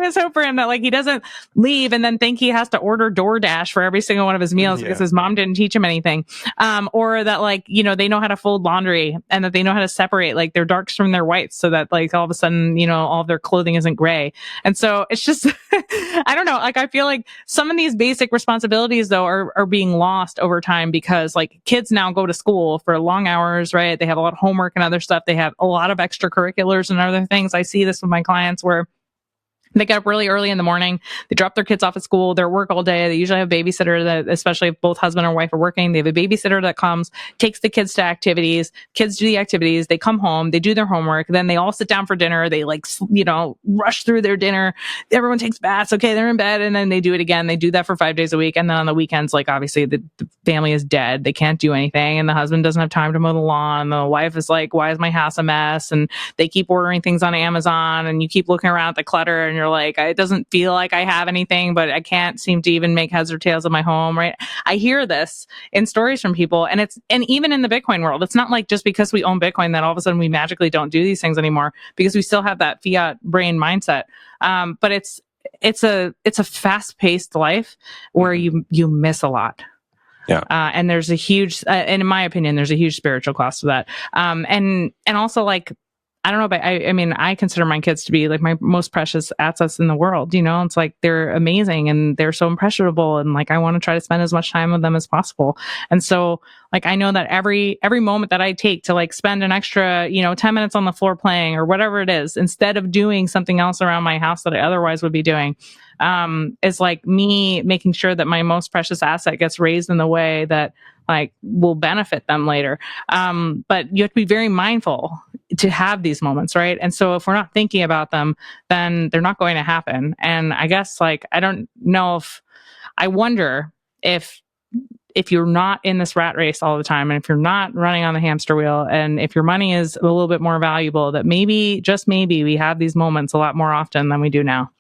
His hope for him that like he doesn't leave and then think he has to order DoorDash for every single one of his meals because his mom didn't teach him anything. Or that like, you know, they know how to fold laundry and that they know how to separate like their darks from their whites so that like all of a sudden, you know, all of their clothing isn't gray. And so it's just, I don't know, like I feel like some of these basic responsibilities though are being lost over time because like kids now go to school for long hours, right? They have a lot of homework and other stuff. They have a lot of extracurriculars and other things. I see this with my clients where they get up really early in the morning. They drop their kids off at school. They're at work all day. They usually have a babysitter that, especially if both husband or wife are working, they have a babysitter that comes, takes the kids to activities. Kids do the activities. They come home. They do their homework. Then they all sit down for dinner. They like, you know, rush through their dinner. Everyone takes baths. Okay, they're in bed. And then they do it again. They do that for 5 days a week. And then on the weekends, like obviously the family is dead. They can't do anything. And the husband doesn't have time to mow the lawn. The wife is like, why is my house a mess? And they keep ordering things on Amazon and you keep looking around at the clutter and you're like, it doesn't feel like I have anything, but I can't seem to even make heads or tails of my home, right? I hear this in stories from people and even in the Bitcoin world, it's not like just because we own Bitcoin that all of a sudden we magically don't do these things anymore because we still have that fiat brain mindset. But it's a fast paced life where you miss a lot. Yeah. And there's a huge, and in my opinion, there's a huge spiritual cost to that. And also like, I don't know, but I mean, I consider my kids to be like my most precious assets in the world. You know, it's like they're amazing and they're so impressionable. And like, I want to try to spend as much time with them as possible. And so like, I know that every moment that I take to like spend an extra, 10 minutes on the floor playing or whatever it is, instead of doing something else around my house that I otherwise would be doing, is like me making sure that my most precious asset gets raised in the way that like will benefit them later. But you have to be very mindful to have these moments, right? And so if we're not thinking about them, then they're not going to happen. And I guess like, I wonder if you're not in this rat race all the time, and if you're not running on the hamster wheel, and if your money is a little bit more valuable, that maybe, just maybe, we have these moments a lot more often than we do now.